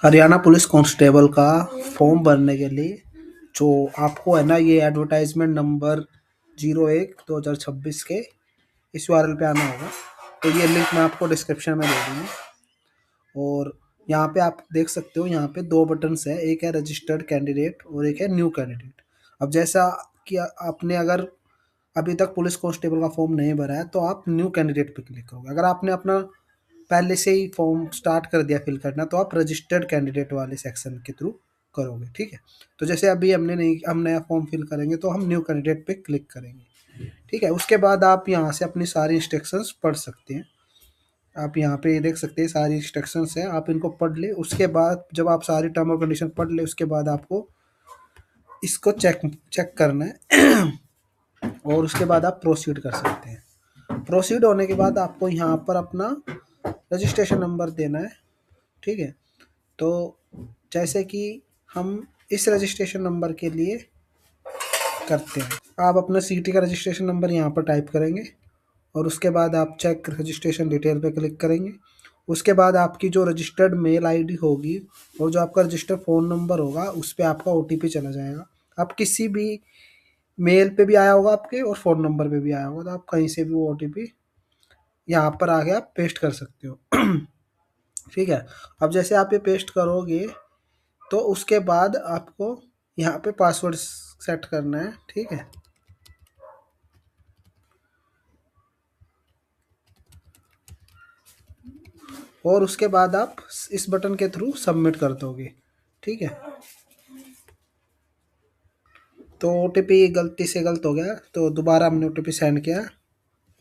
Haryana police constable का form भरने के लिए जो आपको है ना, ये एडवर्टाइजमेंट नंबर 01/2026 के इस URL पे आना होगा। तो ये लिंक मैं आपको डिस्क्रिप्शन में दे दूँगा। और यहाँ पे आप देख सकते हो, यहाँ पे दो बटन्स है, एक है रजिस्टर्ड कैंडिडेट और एक है न्यू कैंडिडेट। अब जैसा कि आपने अगर अभी तक पुलिस कांस्टेबल का फॉर्म नहीं भरा है तो आप न्यू कैंडिडेट पे क्लिक करोगे। अगर आपने अपना पहले से ही फॉर्म स्टार्ट कर दिया फिल करना तो आप रजिस्टर्ड कैंडिडेट वाले सेक्शन के थ्रू करोगे। ठीक है, तो जैसे अभी हम नया फॉर्म फिल करेंगे तो हम न्यू कैंडिडेट पे क्लिक करेंगे। ठीक है, उसके बाद आप यहाँ से अपनी सारी इंस्ट्रक्शंस पढ़ सकते हैं। आप यहाँ पे देख सकते हैं सारी इंस्ट्रक्शंस हैं, आप इनको पढ़ ले। उसके बाद जब आप सारी टर्म और कंडीशन पढ़ ले उसके बाद आपको इसको चेक चेक करना है और उसके बाद आप प्रोसीड कर सकते हैं। प्रोसीड होने के बाद आपको यहाँ पर अपना रजिस्ट्रेशन नंबर देना है। ठीक है, तो जैसे कि हम इस रजिस्ट्रेशन नंबर के लिए करते हैं, आप अपना सिटी का रजिस्ट्रेशन नंबर यहाँ पर टाइप करेंगे और उसके बाद आप चेक रजिस्ट्रेशन डिटेल पे क्लिक करेंगे। उसके बाद आपकी जो रजिस्टर्ड मेल आईडी होगी और जो आपका रजिस्टर्ड फ़ोन नंबर होगा उस पर आपका OTP चला जाएगा। आप किसी भी मेल पे भी आया होगा आपके और फ़ोन नंबर पे भी आया होगा, तो आप कहीं से भी वो OTP यहाँ पर आके आप पेस्ट कर सकते हो। ठीक है, अब जैसे आप ये पेस्ट करोगे तो उसके बाद आपको यहाँ पे पासवर्ड सेट करना है। ठीक है, और उसके बाद आप इस बटन के थ्रू सबमिट कर दोगे। ठीक है, तो OTP गलती से गलत हो गया तो दोबारा हमने OTP सेंड किया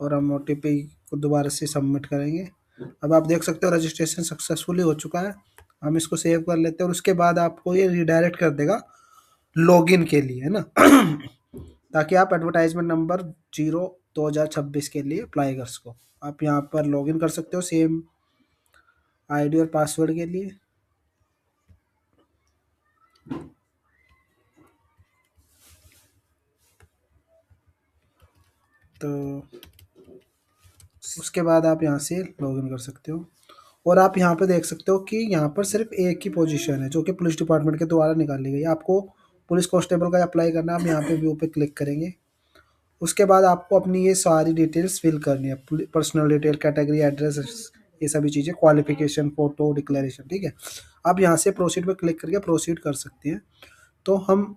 और हम OTP को दोबारा से सबमिट करेंगे। अब आप देख सकते हो रजिस्ट्रेशन सक्सेसफुली हो चुका है। हम इसको सेव कर लेते हैं और उसके बाद आपको ये रिडायरेक्ट कर देगा लॉगिन के लिए, है ना। ताकि आप एडवर्टाइजमेंट नंबर 0/2026 के लिए अप्लाई कर सको। आप यहाँ पर लॉगिन कर सकते हो सेम आईडी और पासवर्ड के लिए। तो उसके बाद आप यहाँ से लॉगिन कर सकते हो और आप यहाँ पे देख सकते हो कि यहाँ पर सिर्फ एक ही पोजीशन है जो कि पुलिस डिपार्टमेंट के द्वारा निकाली गई। आपको पुलिस कांस्टेबल का अप्लाई करना है। आप यहाँ पे व्यू पे क्लिक करेंगे। उसके बाद आपको अपनी ये सारी डिटेल्स फिल करनी है, पर्सनल डिटेल, कैटेगरी, एड्रेस, ये सभी चीज़ें, क्वालिफिकेशन, फोटो, डिक्लेरेशन। ठीक है, आप यहाँ से प्रोसीड पे क्लिक करके प्रोसीड कर सकते हैं। तो हम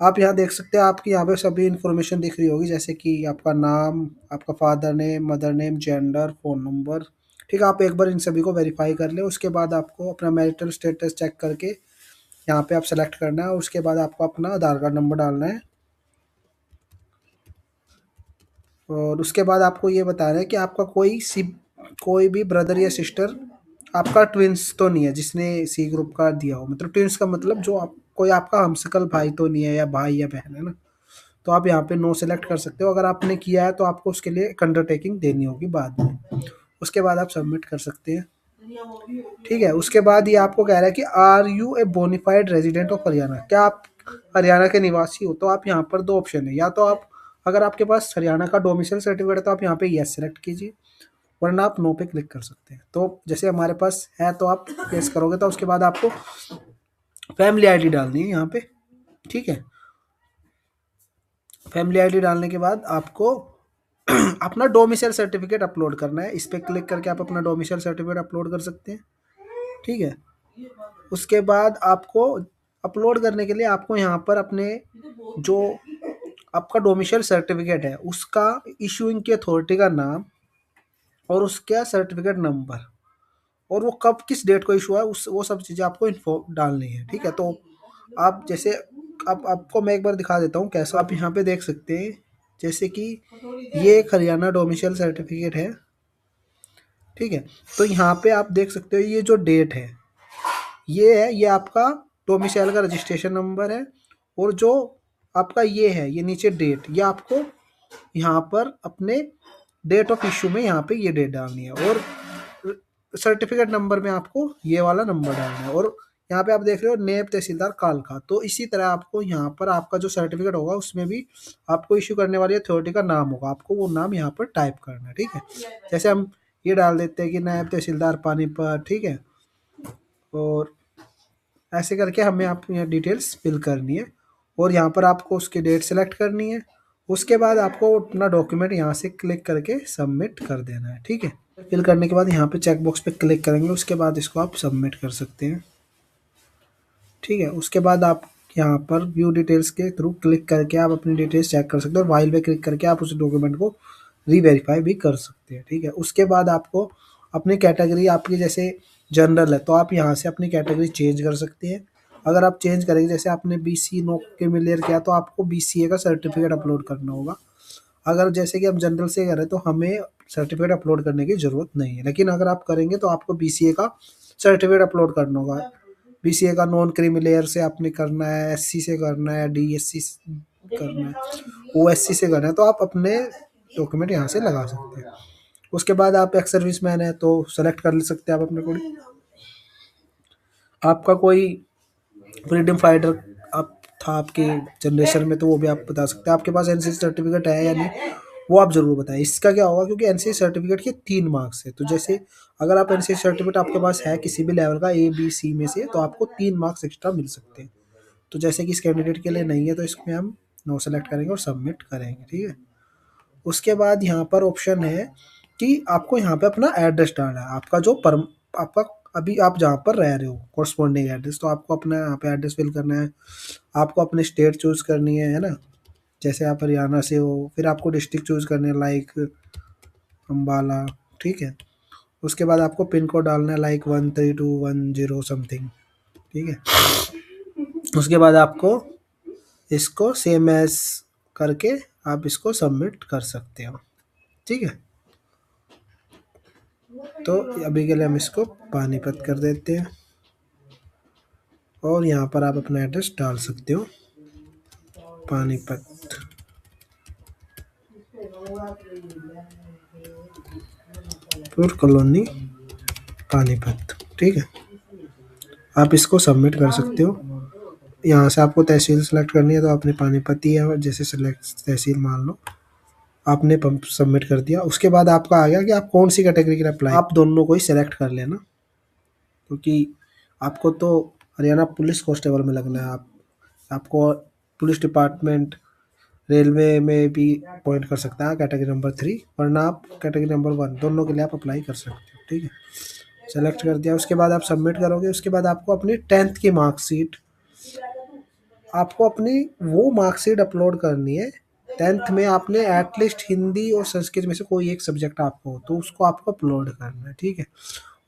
आप यहाँ देख सकते हैं, आपकी यहाँ पे सभी इन्फॉर्मेशन दिख रही होगी, जैसे कि आपका नाम, आपका father name, mother name, gender, phone number. ठीक है, आप एक बार इन सभी को वेरीफाई कर लें। उसके बाद आपको अपना मैरिटल स्टेटस चेक करके यहाँ पे आप सेलेक्ट करना है और उसके बाद आपको अपना आधार कार्ड नंबर डालना है। और उसके बाद आपको ये बताना है कि आपका कोई भी ब्रदर या सिस्टर, आपका ट्विंस तो नहीं है जिसने C ग्रुप का दिया हो। मतलब ट्विंस का मतलब जो आप कोई आपका हमशक्ल भाई तो नहीं है या भाई या बहन, है ना। तो आप यहाँ पे नो सेलेक्ट कर सकते हो। अगर आपने किया है तो आपको उसके लिए एक अंडरटेकिंग देनी होगी बाद में। उसके बाद आप सबमिट कर सकते हैं। ठीक है, उसके बाद ये आपको कह रहा है कि are you a bonafide resident of Haryana, क्या आप हरियाणा के निवासी हो। तो आप यहाँ पर दो ऑप्शन है, या तो आप अगर आपके पास हरियाणा का डोमिसाइल सर्टिफिकेट है तो आप यहाँ पे यस सेलेक्ट कीजिए, वरना आप नो पे क्लिक कर सकते हैं। तो जैसे हमारे पास है तो आप यस करोगे तो उसके बाद आपको फैमिली आईडी डालनी है यहाँ पे। ठीक है, फैमिली आईडी डालने के बाद आपको अपना डोमिसाइल सर्टिफिकेट अपलोड करना है। इस पर क्लिक करके आप अपना डोमिसाइल सर्टिफिकेट अपलोड कर सकते हैं। ठीक है, उसके बाद आपको अपलोड करने के लिए आपको यहाँ पर अपने जो आपका डोमिसाइल सर्टिफिकेट है उसका इशूइंग की अथॉरिटी का नाम और उसका सर्टिफिकेट नंबर और वो कब किस डेट को इशू है उस वो सब चीज़ें आपको इन्फो डालनी है। ठीक है, तो आप जैसे अब आपको मैं एक बार दिखा देता हूँ कैसा। आप यहाँ पे देख सकते हैं जैसे कि ये एक हरियाणा डोमिसाइल सर्टिफिकेट है। ठीक है, तो यहाँ पे आप देख सकते हो ये जो डेट है ये है, ये आपका डोमिसाइल का रजिस्ट्रेशन नंबर है। और जो आपका ये है, ये नीचे डेट, ये आपको यहाँ पर अपने डेट ऑफ इशू में यहाँ पे ये डेट डालनी है और सर्टिफिकेट नंबर में आपको ये वाला नंबर डालना है। और यहाँ पे आप देख रहे हो नेब तहसीलदार कालका। तो इसी तरह आपको यहाँ पर आपका जो सर्टिफिकेट होगा उसमें भी आपको इशू करने वाली अथॉरिटी का नाम होगा, आपको वो नाम यहाँ पर टाइप करना है। ठीक है, जैसे हम ये डाल देते हैं कि नायब तहसीलदार पानीपत। ठीक है, और ऐसे करके हमें आप यहाँ डिटेल्स फिल करनी है और यहाँ पर आपको उसकी डेट सेलेक्ट करनी है। उसके बाद आपको अपना डॉक्यूमेंट यहाँ से क्लिक करके सबमिट कर देना है, ठीक है। फिल करने के बाद यहाँ पे चेक बॉक्स पे क्लिक करेंगे, उसके बाद इसको आप सबमिट कर सकते हैं, ठीक है। उसके बाद आप यहाँ पर व्यू डिटेल्स के थ्रू क्लिक करके आप अपनी डिटेल्स चेक कर सकते हो और फाइल पे क्लिक करके आप उस डॉक्यूमेंट को रीवेरीफाई भी कर सकते हैं, ठीक है। उसके बाद आपको अपनी कैटेगरी आपकी जैसे जनरल है तो आप यहाँ से अपनी कैटेगरी चेंज कर सकते हैं। अगर आप चेंज करेंगे, जैसे आपने BC नो के में क्लियर किया तो आपको BCA का सर्टिफिकेट अपलोड करना होगा। अगर जैसे कि हम जनरल से करें तो हमें सर्टिफिकेट अपलोड करने की ज़रूरत नहीं है, लेकिन अगर आप करेंगे तो आपको BCA का सर्टिफिकेट अपलोड करना होगा। BCA का नॉन क्रीमी लेयर से आपने करना है, SC से करना है, DSC करना है, OSC से करना है, तो आप अपने डॉक्यूमेंट यहाँ से लगा सकते हैं। उसके बाद आप एक्स सर्विस मैन है तो सेलेक्ट कर ले सकते हैं आप अपने को। आपका कोई फ्रीडम फाइटर आप था आपके जनरेशन में तो वो भी आप बता सकते हैं। आपके पास NCC सर्टिफिकेट है या नहीं वो आप जरूर बताएं। इसका क्या होगा, क्योंकि NCC सर्टिफिकेट के 3 मार्क्स है, तो जैसे अगर आप NCC सर्टिफिकेट आपके पास है किसी भी लेवल का A B C में से तो आपको 3 मार्क्स एक्स्ट्रा मिल सकते हैं। तो जैसे कि इस कैंडिडेट के लिए नहीं है तो इसमें हम नो सेलेक्ट करेंगे और सबमिट करेंगे, ठीक है। उसके बाद यहाँ पर ऑप्शन है कि आपको यहाँ पे अपना एड्रेस डालना है, आपका जो आपका अभी आप जहाँ पर रह रहे हो कॉरस्पॉन्डिंग एड्रेस, तो आपको अपना यहाँ पे एड्रेस फिल करना है। आपको अपनी स्टेट चूज करनी है ना, जैसे आप हरियाणा से हो, फिर आपको डिस्ट्रिक्ट चूज करनी है लाइक अम्बाला, ठीक है। उसके बाद आपको पिन कोड डालना है लाइक 13210 समथिंग, ठीक है। उसके बाद आपको इसको सेम एज करके आप इसको सबमिट कर सकते हो, ठीक है। तो अभी के लिए हम इसको पानीपत कर देते हैं और यहाँ पर आप अपना एड्रेस डाल सकते हो, पानीपत, पुर कॉलोनी, पानीपत, ठीक है। आप इसको सबमिट कर सकते हो। यहाँ से आपको तहसील सेलेक्ट करनी है तो आपने पानीपत ही है, जैसे सेलेक्ट तहसील मान लो आपने पंप सबमिट कर दिया। उसके बाद आपका आ गया कि आप कौन सी कैटेगरी के लिए अप्लाई, आप दोनों को ही सेलेक्ट कर लेना, क्योंकि आपको तो हरियाणा पुलिस कांस्टेबल में लगना है। आप आपको पुलिस डिपार्टमेंट रेलवे में भी पॉइंट कर सकता है कैटेगरी नंबर 3, वरना आप कैटेगरी नंबर 1 दोनों के लिए आप अप्लाई कर सकते हो, ठीक है। सेलेक्ट कर दिया, उसके बाद आप सबमिट करोगे। उसके बाद आपको अपनी 10th की मार्कशीट, आपको अपनी वो मार्कशीट अपलोड करनी है। 10th में आपने एटलीस्ट हिंदी और संस्कृत में से कोई एक सब्जेक्ट आपको हो तो उसको आपको अपलोड करना है, ठीक है।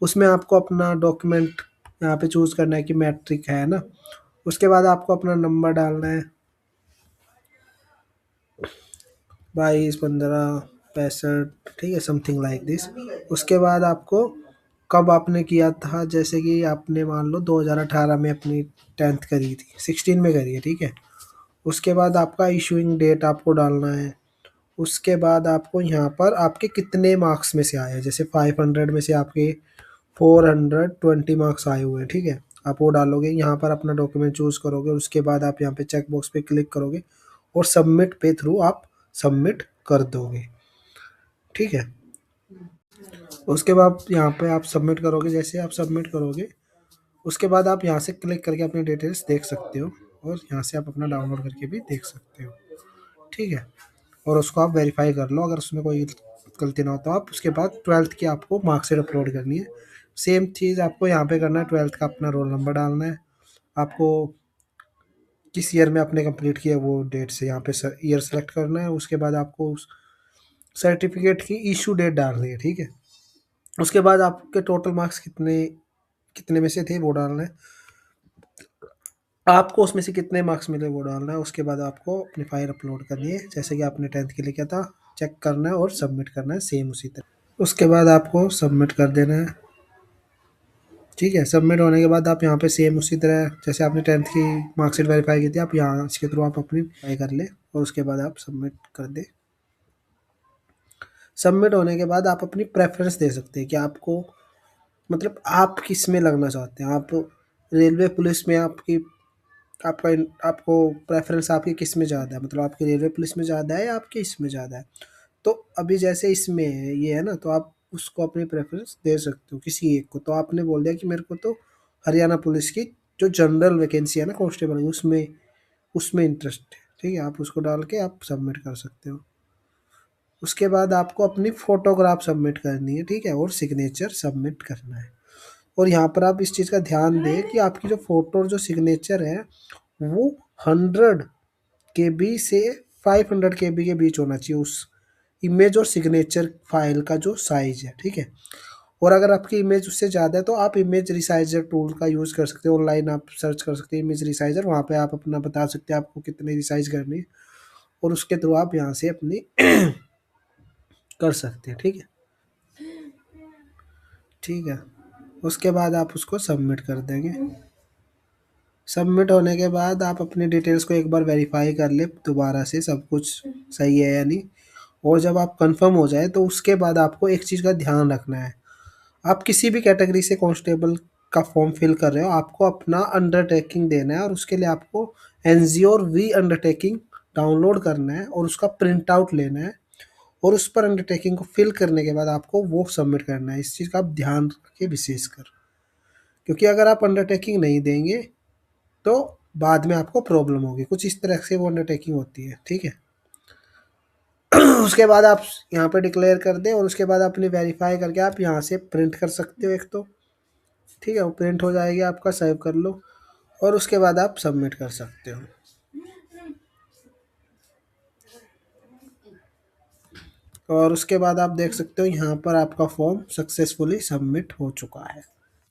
उसमें आपको अपना डॉक्यूमेंट यहाँ पे चूज करना है कि मैट्रिक है ना। उसके बाद आपको अपना नंबर डालना है 22 15 65, ठीक है, समथिंग लाइक दिस। उसके बाद आपको कब आपने किया था, जैसे कि आपने मान लो 2018 में अपनी 10th करी थी, 16 में करी है, ठीक है। उसके बाद आपका इशूइंग डेट आपको डालना है। उसके बाद आपको यहाँ पर आपके कितने मार्क्स में से आए हैं, जैसे 500 में से आपके 420 मार्क्स आए हुए हैं, ठीक है। आप वो डालोगे, यहाँ पर अपना डॉक्यूमेंट चूज करोगे। उसके बाद आप यहाँ पे चेक बॉक्स पे क्लिक करोगे और सबमिट पे थ्रू आप सबमिट कर दोगे, ठीक है। उसके बाद यहाँ पे आप सबमिट करोगे, जैसे आप सबमिट करोगे उसके बाद आप यहाँ से क्लिक करके अपनी डिटेल्स देख सकते हो और यहाँ से आप अपना डाउनलोड करके भी देख सकते हो, ठीक है। और उसको आप वेरीफाई कर लो, अगर उसमें कोई गलती ना हो तो आप उसके बाद 12th की आपको मार्कशीट अपलोड करनी है। सेम चीज़ आपको यहाँ पे करना है, 12th का अपना रोल नंबर डालना है। आपको किस ईयर में आपने कंप्लीट किया वो डेट से यहाँ पे ईयर सेलेक्ट करना है। उसके बाद आपको उस सर्टिफिकेट की इशू डेट डालनी है, ठीक है। उसके बाद आपके टोटल मार्क्स कितने कितने में से थे वो डालना है, आपको उसमें से कितने मार्क्स मिले वो डालना है। उसके बाद आपको अपनी फाइल अपलोड करनी है, जैसे कि आपने 10th के लिए किया था, चेक करना है और सबमिट करना है सेम उसी तरह। उसके बाद आपको सबमिट कर देना है, ठीक है। सबमिट होने के बाद आप यहाँ पे सेम उसी तरह जैसे आपने 10th की मार्कशीट वेरीफाई की थी, आप यहाँ इसके थ्रू आप अपनी वेरीफाई कर ले और उसके बाद आप सबमिट कर दे। सबमिट होने के बाद आप अपनी प्रेफरेंस दे सकते हैं कि आपको मतलब आप किस में लगना चाहते हैं। आप रेलवे पुलिस में आपकी आपका आपको प्रेफरेंस आपकी किस में ज़्यादा है, मतलब आपकी रेलवे पुलिस में ज़्यादा है या आपके इसमें ज़्यादा है। तो अभी जैसे इसमें है ये है ना, तो आप उसको अपनी प्रेफरेंस दे सकते हो किसी एक को। तो आपने बोल दिया कि मेरे को तो हरियाणा पुलिस की जो जनरल वैकेंसी है ना कांस्टेबल की, उसमें उसमें इंटरेस्ट है, ठीक है। आप उसको डाल के आप सबमिट कर सकते हो। उसके बाद आपको अपनी फोटोग्राफ सबमिट करनी है, ठीक है, और सिग्नेचर सबमिट करना है। और यहाँ पर आप इस चीज़ का ध्यान दें कि आपकी जो फोटो और जो सिग्नेचर है वो 100 KB से 500 KB के बीच होना चाहिए, उस इमेज और सिग्नेचर फाइल का जो साइज है, ठीक है। और अगर आपकी इमेज उससे ज़्यादा है तो आप इमेज रिसाइजर टूल का यूज़ कर सकते हो। ऑनलाइन आप सर्च कर सकते हैं इमेज रिसाइजर, वहाँ पे आप अपना बता सकते हैं आपको कितने रिसाइज करनी है, और उसके थ्रू आप यहाँ से अपनी कर सकते हैं, ठीक है। ठीक है, उसके बाद आप उसको सबमिट कर देंगे। सबमिट होने के बाद आप अपनी डिटेल्स को एक बार वेरीफाई कर ले दोबारा से, सब कुछ सही है या नहीं। और जब आप कंफर्म हो जाए तो उसके बाद आपको एक चीज़ का ध्यान रखना है। आप किसी भी कैटेगरी से कांस्टेबल का फॉर्म फिल कर रहे हो, आपको अपना अंडरटेकिंग देना है, और उसके लिए आपको एनजीओ और वी अंडरटेकिंग डाउनलोड करना है और उसका प्रिंट आउट लेना है। और उस पर अंडरटेकिंग को फिल करने के बाद आपको वो सबमिट करना है। इस चीज़ का आप ध्यान रखिए विशेषकर, क्योंकि अगर आप अंडरटेकिंग नहीं देंगे तो बाद में आपको प्रॉब्लम होगी। कुछ इस तरह से वो अंडरटेकिंग होती है, ठीक है। उसके बाद आप यहाँ पे डिक्लेयर कर दें, और उसके बाद अपनी वेरीफाई करके आप यहाँ से प्रिंट कर सकते हो एक तो, ठीक है। वो प्रिंट हो जाएगी आपका, सेव कर लो, और उसके बाद आप सबमिट कर सकते हो। और उसके बाद आप देख सकते हो यहाँ पर आपका फॉर्म सक्सेसफुली सबमिट हो चुका है।